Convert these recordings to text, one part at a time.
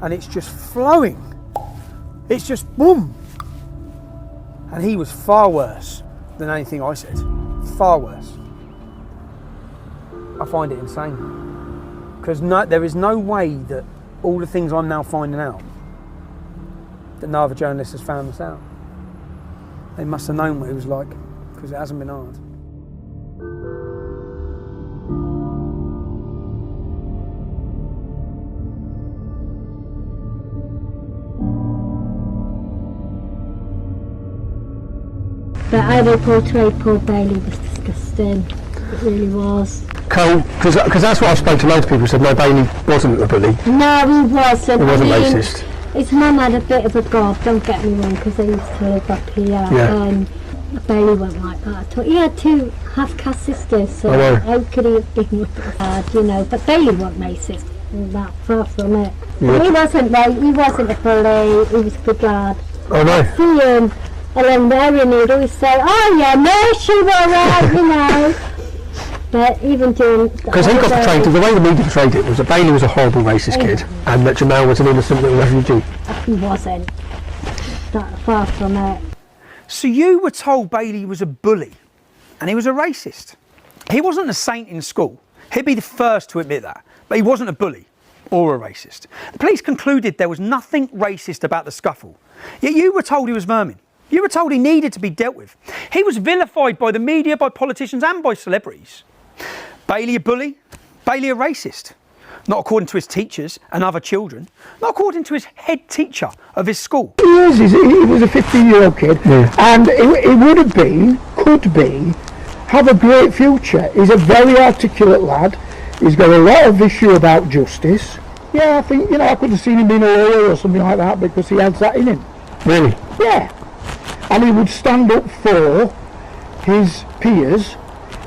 and it's just flowing. It's just boom. And he was far worse than anything I said. Far worse. I find it insane. Because there is no way that all the things I'm now finding out, that no other journalist has found this out. They must have known what it was like, because it hasn't been hard. But how they portrayed poor Bailey was disgusting. It really was. Because that's what I've spoken to loads of people who said, no, Bailey wasn't a bully. No, he wasn't. He wasn't racist. His mum had a bit of a gob, don't get me wrong, because they used to live up here. Yeah. Bailey wasn't like that at all. He had 2 half-caste sisters, so how could he have been with us, you know? But Bailey wasn't racist, that far from it. Yeah. He wasn't a bully, he was a good lad. Oh no. I'd see him along there and he'd always say, oh yeah, no, she was alright, you know. But even during... Because he got portrayed, the way the media portrayed it was that Bailey was a horrible racist kid and that Jamal was an innocent little refugee. He wasn't. That far from it. So you were told Bailey was a bully and he was a racist. He wasn't a saint in school. He'd be the first to admit that. But he wasn't a bully or a racist. The police concluded there was nothing racist about the scuffle. Yet you were told he was vermin. You were told he needed to be dealt with. He was vilified by the media, by politicians and by celebrities. Bailey a bully? Bailey a racist? Not according to his teachers and other children. Not according to his head teacher of his school. He was a 15-year-old kid, and it would have been, could be, have a great future. He's a very articulate lad. He's got a lot of issue about justice. Yeah, I think, you know, I could have seen him being a lawyer or something like that because he has that in him. Really? Yeah. And he would stand up for his peers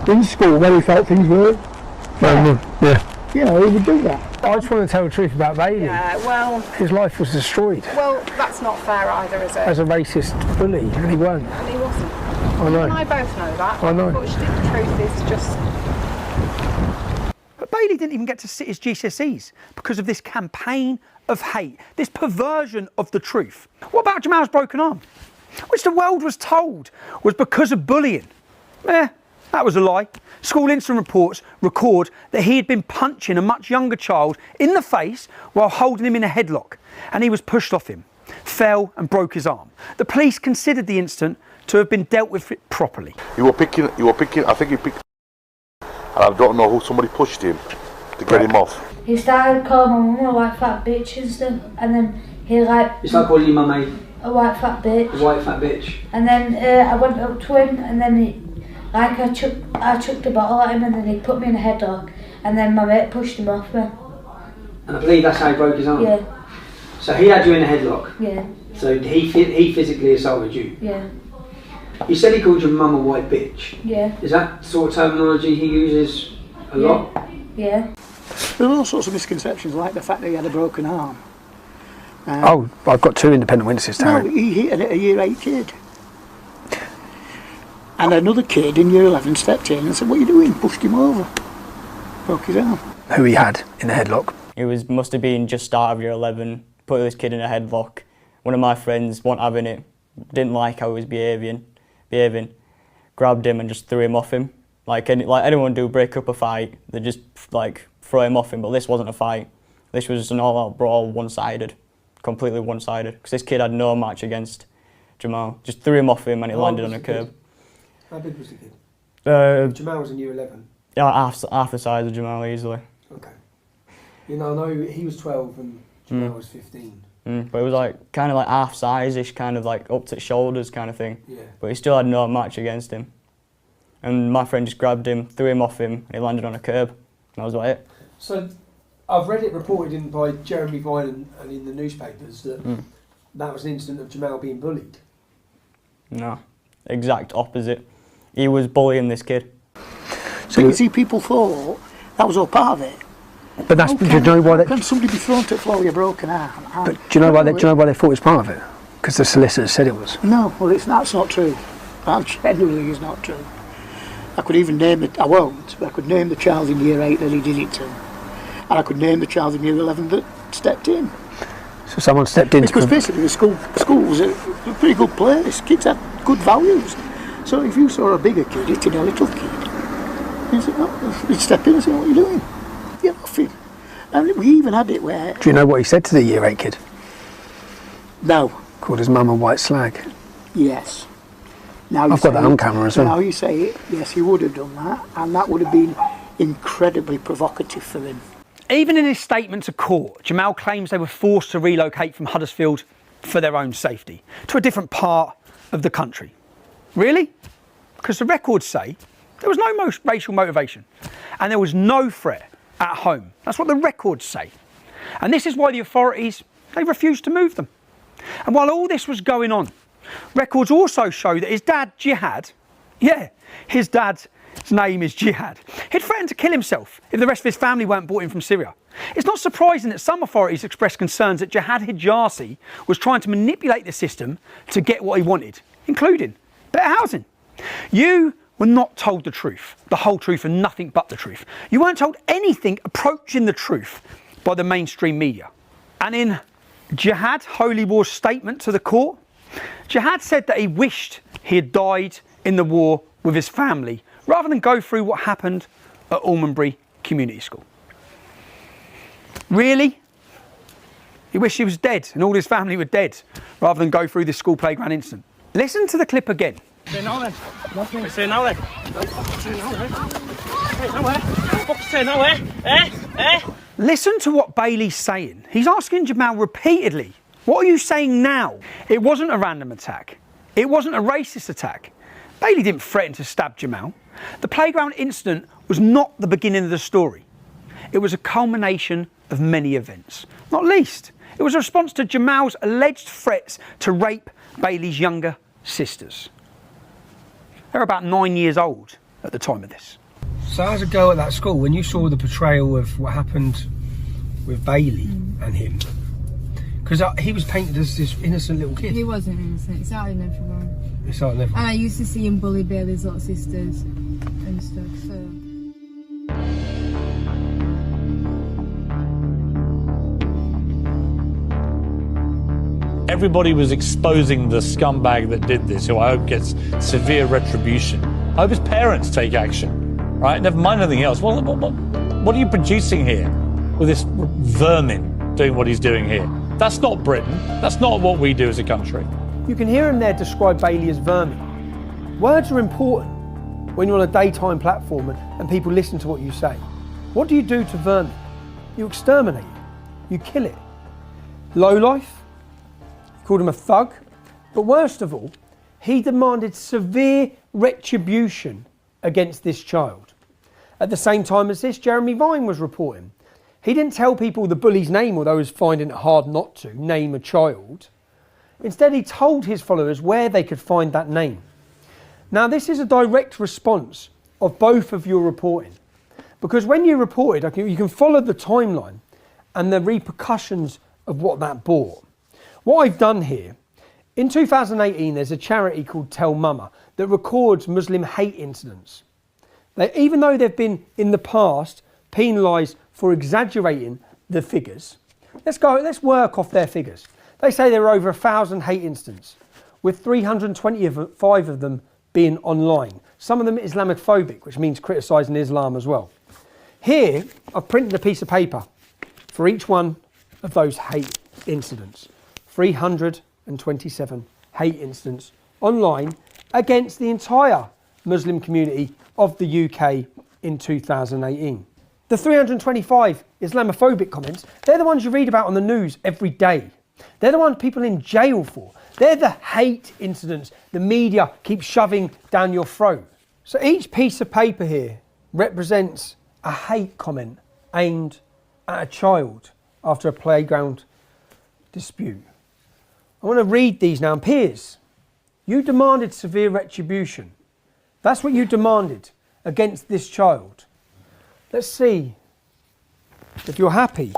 in school where he felt things were fair. Yeah. You know, he would do that. I just want to tell the truth about Bailey. Yeah, well... His life was destroyed. Well, that's not fair either, is it? As a racist bully, and he weren't. And he wasn't. I know. And I both know that. I know. Unfortunately, the truth is just... But Bailey didn't even get to sit his GCSEs because of this campaign of hate, this perversion of the truth. What about Jamal's broken arm? Which the world was told was because of bullying. That was a lie. School incident reports record that he had been punching a much younger child in the face while holding him in a headlock, and he was pushed off him, fell and broke his arm. The police considered the incident to have been dealt with properly. I think he picked, and I don't know who, somebody pushed him to get him off. He started calling my mum a white fat bitch and stuff, and then he You started calling your mum a white fat bitch. a white fat bitch? And then I went up to him, and then I chucked a bottle at him, and then he put me in a headlock, and then my mate pushed him off me. And I believe that's how he broke his arm? Yeah. So he had you in a headlock? Yeah. So he physically assaulted you? Yeah. You said he called your mum a white bitch? Yeah. Is that sort of terminology he uses a lot? Yeah. There were all sorts of misconceptions, like the fact that he had a broken arm. I've got 2 independent witnesses, Taryn. No, he hit a year 8 kid. And another kid in year 11 stepped in and said, what are you doing? Pushed him over. Broke his arm. Who he had in the headlock. It must have been just start of year 11, put this kid in a headlock. One of my friends wasn't having it, didn't like how he was behaving, grabbed him and just threw him off him. Like anyone do break up a fight, they just like throw him off him, but this wasn't a fight. This was an all-out brawl, one-sided, completely one-sided. Because this kid had no match against Jamal. Just threw him off him and he landed on a curb. How big was the kid? Jamal was in year 11. Yeah, half the size of Jamal easily. Okay. You know, I know he was 12 and Jamal was 15. But it was like kind of like half size-ish, kind of like up to the shoulders kind of thing. Yeah. But he still had no match against him. And my friend just grabbed him, threw him off him, and he landed on a curb. And that was like it. So I've read it reported by Jeremy Vine and in the newspapers that that was an incident of Jamal being bullied. No, exact opposite. He was bullying this kid. So you see, people thought that was all part of it. But that's, do you know why Can somebody be thrown to the floor with a broken arm? But do you know why they thought it was part of it? Because the solicitor said it was. No, well, that's not true. That genuinely is not true. I could even name it, I won't, but I could name the child in year 8 that he did it to. And I could name the child in year 11 that stepped in. So someone stepped in Because basically the school was a pretty good place. Kids had good values. So if you saw a bigger kid hitting a little kid, you'd step in and say, what are you doing? You're laughing. And we even had it where... Do you know what he said to the year 8 kid? No. Called his mum a white slag. Yes. Now I've got that on camera as well. Now you say it, yes, he would have done that, and that would have been incredibly provocative for him. Even in his statement to court, Jamal claims they were forced to relocate from Huddersfield for their own safety to a different part of the country. Really? Because the records say there was no racial motivation and there was no threat at home. That's what the records say. And this is why the authorities, they refused to move them. And while all this was going on, records also show that his dad, Jihad, his dad's name is Jihad, he'd threatened to kill himself if the rest of his family weren't brought in from Syria. It's not surprising that some authorities expressed concerns that Jihad Hijazi was trying to manipulate the system to get what he wanted, including better housing. You were not told the truth, the whole truth and nothing but the truth. You weren't told anything approaching the truth by the mainstream media. And in Jihad Holy War's statement to the court, Jihad said that he wished he had died in the war with his family rather than go through what happened at Almondbury Community School. Really? He wished he was dead and all his family were dead rather than go through this school playground incident. Listen to the clip again. Say now then. Say now then. Say now then. Hey, nowhere. Fuck, say nowhere. Listen to what Bailey's saying. He's asking Jamal repeatedly, what are you saying now? It wasn't a random attack. It wasn't a racist attack. Bailey didn't threaten to stab Jamal. The playground incident was not the beginning of the story. It was a culmination of many events. Not least, it was a response to Jamal's alleged threats to rape Bailey's younger sisters. They were about 9 years old at the time of this. So as a girl at that school, when you saw the portrayal of what happened with Bailey and him, because he was painted as this innocent little kid. He wasn't innocent, it's out in everyone. It's out in everyone. And I used to see him bully Bailey's little sisters and stuff, so... Everybody was exposing the scumbag that did this, who I hope gets severe retribution. I hope his parents take action, right? Never mind anything else. What are you producing here with this vermin doing what he's doing here? That's not Britain. That's not what we do as a country. You can hear him there describe Bailey as vermin. Words are important when you're on a daytime platform and people listen to what you say. What do you do to vermin? You exterminate it. You kill it. Lowlife. Called him a thug, but worst of all, he demanded severe retribution against this child. At the same time as this, Jeremy Vine was reporting. He didn't tell people the bully's name, although he was finding it hard not to name a child. Instead, he told his followers where they could find that name. Now, this is a direct response of both of your reporting, because when you reported, you can follow the timeline and the repercussions of what that brought. What I've done here, in 2018, there's a charity called Tell Mama that records Muslim hate incidents. Even though they've been, in the past, penalised for exaggerating the figures, let's work off their figures. They say there are over 1,000 hate incidents, with 325 of them being online. Some of them Islamophobic, which means criticising Islam as well. Here, I've printed a piece of paper for each one of those hate incidents. 327 hate incidents online against the entire Muslim community of the UK in 2018. The 325 Islamophobic comments, they're the ones you read about on the news every day. They're the ones people in jail for. They're the hate incidents the media keeps shoving down your throat. So each piece of paper here represents a hate comment aimed at a child after a playground dispute. I want to read these now. Piers, you demanded severe retribution. That's what you demanded against this child. Let's see if you're happy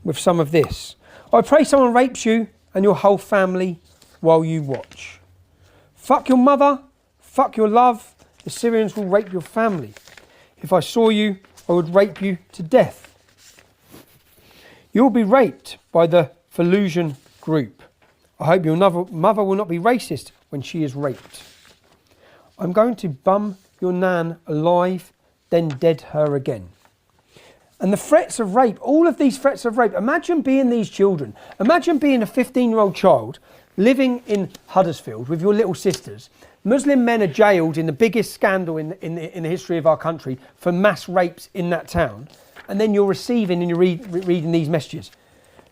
with some of this. I pray someone rapes you and your whole family while you watch. Fuck your mother, fuck your love. The Syrians will rape your family. If I saw you, I would rape you to death. You'll be raped by the Falusian group. I hope your mother will not be racist when she is raped. I'm going to bum your nan alive, then dead her again. And the threats of rape, all of these threats of rape, imagine being these children. Imagine being a 15-year-old child living in Huddersfield with your little sisters. Muslim men are jailed in the biggest scandal in the history of our country for mass rapes in that town. And then you're receiving and you're reading these messages.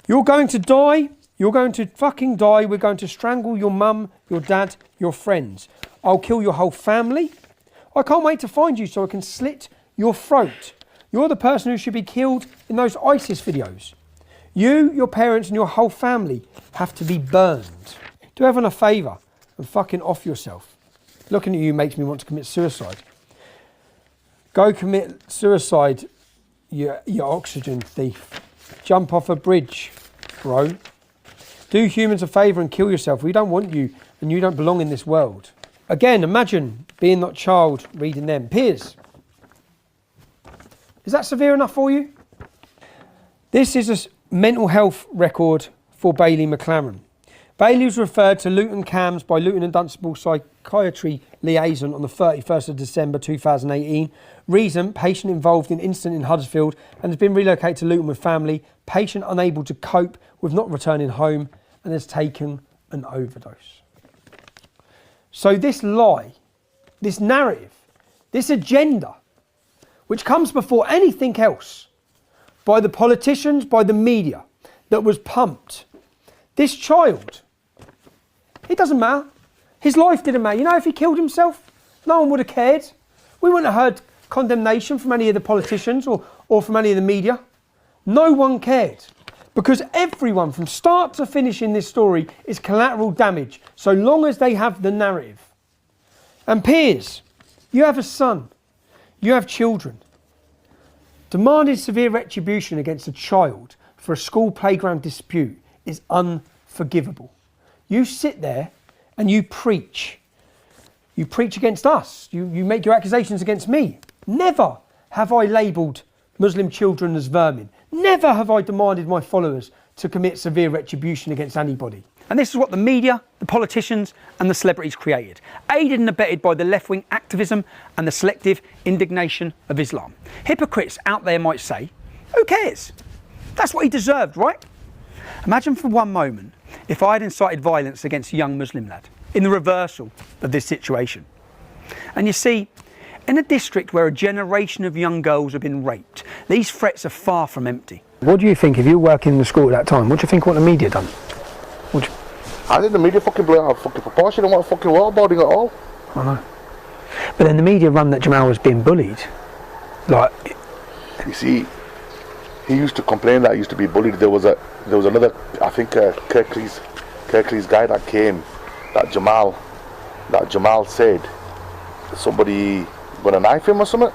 You're going to die. You're going to fucking die. We're going to strangle your mum, your dad, your friends. I'll kill your whole family. I can't wait to find you so I can slit your throat. You're the person who should be killed in those ISIS videos. You, your parents and your whole family have to be burned. Do everyone a favour and fucking off yourself. Looking at you makes me want to commit suicide. Go commit suicide, you oxygen thief. Jump off a bridge, bro. Do humans a favour and kill yourself. We don't want you and you don't belong in this world. Again, imagine being that child reading them. Piers, is that severe enough for you? This is a mental health record for Bailey McLaren. Bailey was referred to Luton CAMHS by Luton and Dunstable Psychiatry Liaison on the 31st of December 2018. Reason, patient involved in incident in Huddersfield and has been relocated to Luton with family. Patient unable to cope with not returning home and has taken an overdose. So this lie, this narrative, this agenda, which comes before anything else, by the politicians, by the media, that was pumped. This child, it doesn't matter. His life didn't matter. You know, if he killed himself, no one would have cared. We wouldn't have heard condemnation from any of the politicians or from any of the media. No one cared. Because everyone, from start to finish in this story, is collateral damage, so long as they have the narrative. And Piers, you have a son. You have children. Demanding severe retribution against a child for a school playground dispute is unforgivable. You sit there and you preach. You preach against us. You make your accusations against me. Never have I labelled Muslim children as vermin. Never have I demanded my followers to commit severe retribution against anybody. And this is what the media, the politicians and the celebrities created, aided and abetted by the left-wing activism and the selective indignation of Islam. Hypocrites out there might say, who cares? That's what he deserved, right? Imagine for one moment if I had incited violence against a young Muslim lad in the reversal of this situation. And you see, in a district where a generation of young girls have been raped, these threats are far from empty. What do you think, if you were working in the school at that time, what do you think what the media done? I think the media fucking blew out of fucking proportion and what fucking waterboarding at all. I know. But then the media run that Jamal was being bullied. Like, you see, he used to complain that he used to be bullied. There was another, I think, Kirkley's guy that came, that Jamal said somebody gonna knife him or something.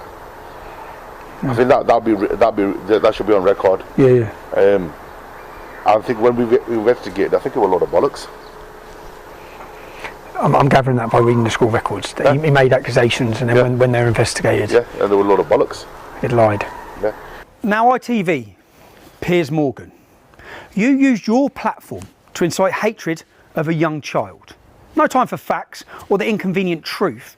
I think that should be on record. Yeah. I think when we investigated, I think it was a lot of bollocks. I'm gathering that by reading the school records. That he made accusations, and then when they're investigated, and there were a lot of bollocks. It lied. Yeah. Now ITV, Piers Morgan, you used your platform to incite hatred of a young child. No time for facts or the inconvenient truth.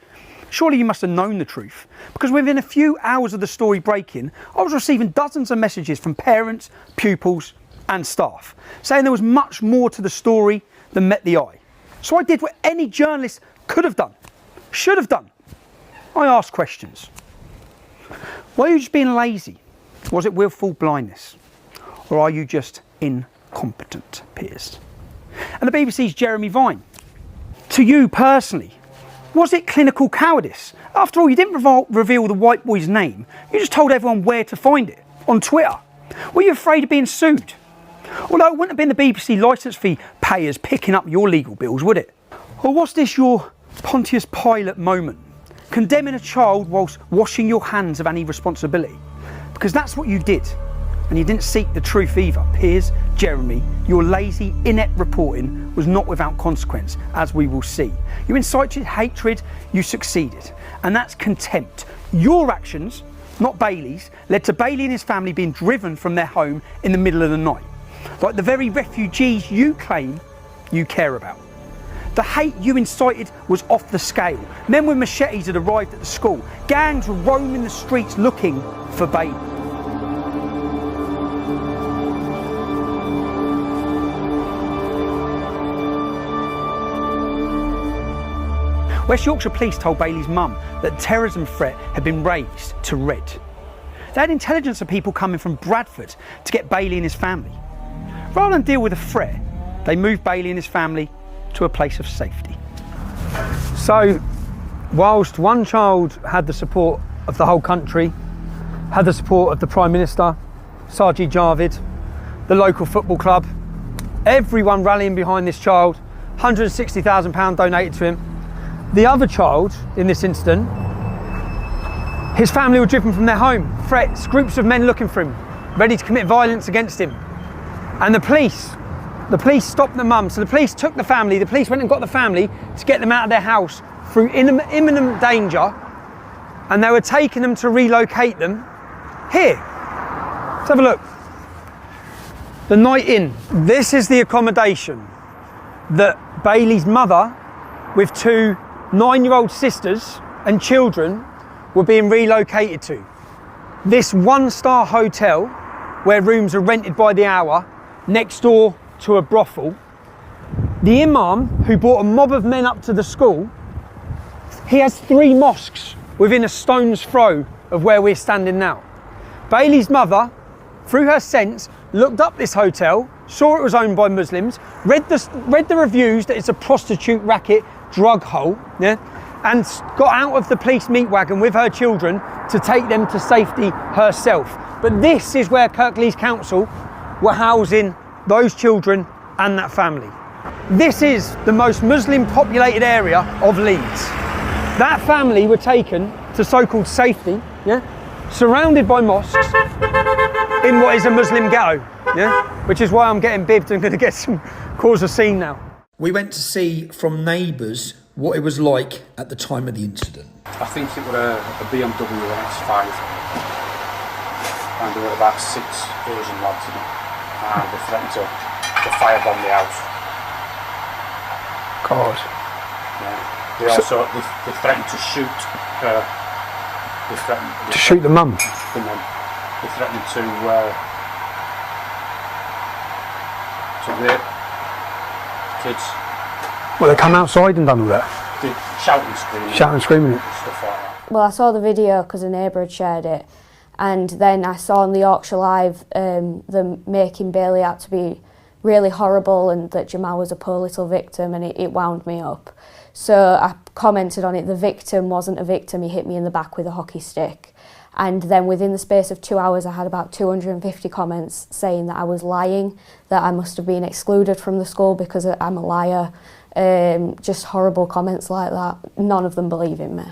Surely you must have known the truth, because within a few hours of the story breaking, I was receiving dozens of messages from parents, pupils and staff saying there was much more to the story than met the eye. So I did what any journalist could have done, should have done. I asked questions. Were you just being lazy? Was it willful blindness? Or are you just incompetent, Piers? And the BBC's Jeremy Vine. To you personally, was it clinical cowardice? After all, you didn't reveal the white boy's name. You just told everyone where to find it, on Twitter. Were you afraid of being sued? Although it wouldn't have been the BBC licence fee payers picking up your legal bills, would it? Or was this your Pontius Pilate moment? Condemning a child whilst washing your hands of any responsibility? Because that's what you did. And you didn't seek the truth either. Piers, Jeremy, your lazy, inept reporting was not without consequence, as we will see. You incited hatred, you succeeded. And that's contempt. Your actions, not Bailey's, led to Bailey and his family being driven from their home in the middle of the night. like the very refugees you claim you care about. The hate you incited was off the scale. Men with machetes had arrived at the school. Gangs were roaming the streets looking for Bailey. West Yorkshire Police told Bailey's mum that the terrorism threat had been raised to red. They had intelligence of people coming from Bradford to get Bailey and his family. Rather than deal with the threat, they moved Bailey and his family to a place of safety. So, whilst one child had the support of the whole country, had the support of the Prime Minister, Sajid Javid, the local football club, everyone rallying behind this child, £160,000 donated to him. The other child in this incident, his family were driven from their home, threats, groups of men looking for him, ready to commit violence against him. And the police stopped the mum. So the police took the family, the police went and got the family to get them out of their house through imminent danger, and they were taking them to relocate them here. Let's have a look. The Night Inn. This is the accommodation that Bailey's mother, with two 9-year-old sisters and children, were being relocated to. This one-star hotel, where rooms are rented by the hour, next door to a brothel. The imam, who brought a mob of men up to the school, he has 3 mosques within a stone's throw of where we're standing now. Bailey's mother, through her sense, looked up this hotel, saw it was owned by Muslims, read the reviews that it's a prostitute racket drug hole, yeah, and got out of the police meat wagon with her children to take them to safety herself. But this is where Kirklees Council were housing those children and that family. This is the most Muslim populated area of Leeds. That family were taken to so-called safety, yeah, surrounded by mosques in what is a Muslim ghetto, yeah, which is why I'm getting bibbed and going to cause a scene now. We went to see from neighbours what it was like at the time of the incident. I think it was a BMW X5, and there were about 6 Asian lads in it, and they threatened to firebomb the house. God. Yeah. They also they threatened to shoot her. They threatened To shoot the mum? The mum. They threatened to rape kids. Well, they come outside and done all that? They shouting and screaming. Shouting and screaming it? Stuff like that. Well, I saw the video because a neighbour had shared it, and then I saw on the Yorkshire Live them making Bailey out to be really horrible and that Jamal was a poor little victim, and it wound me up. So I commented on it. The victim wasn't a victim, he hit me in the back with a hockey stick. And then within the space of 2 hours I had about 250 comments saying that I was lying, that I must have been excluded from the school because I'm a liar. Just horrible comments like that. None of them believe in me.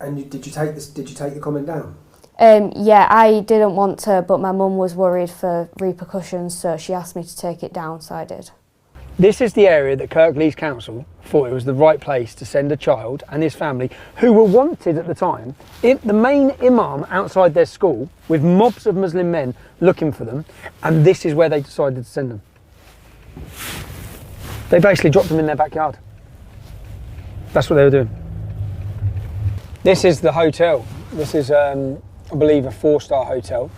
And did you take the comment down? Yeah, I didn't want to, but my mum was worried for repercussions, so she asked me to take it down, so I did. This is the area that Kirklees Council thought it was the right place to send a child and his family, who were wanted at the time, the main imam outside their school, with mobs of Muslim men looking for them, and this is where they decided to send them. They basically dropped them in their backyard. That's what they were doing. This is the hotel. This is, I believe, a 4-star hotel.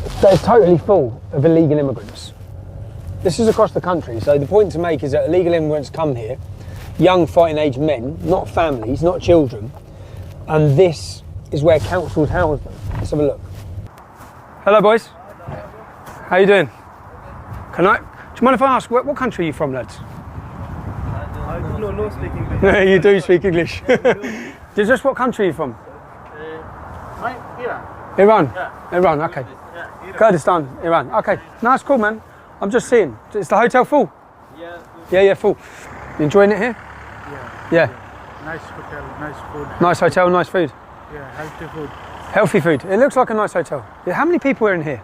It's totally full of illegal immigrants. This is across the country, so the point to make is that illegal immigrants come here, young fighting age men, not families, not children, and this is where councils house them. Let's have a look. Hello boys. How you doing? Do you mind if I ask, what country are you from, lads? I do speak English. You do speak English. Just what country are you from? Iran. Iran? Yeah. Iran, okay. Yeah, Iran. Kurdistan, Iran, okay. No, that's cool, man. I'm just seeing. Is the hotel full? Yeah. Yeah, full. You enjoying it here? Yeah. Nice hotel, nice food. Nice hotel, nice food. Yeah, healthy food. Healthy food. It looks like a nice hotel. Yeah, how many people are in here?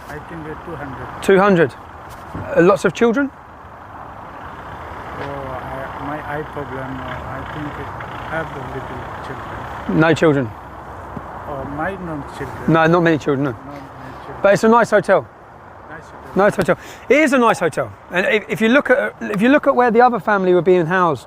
I think 200. 200. Lots of children? My eye problem, I think I have the little children. No children? My non children. No, not many children, no. Not many children. But it's a nice hotel. Nice hotel. Nice hotel. It is a nice hotel, and if you look at where the other family were being housed,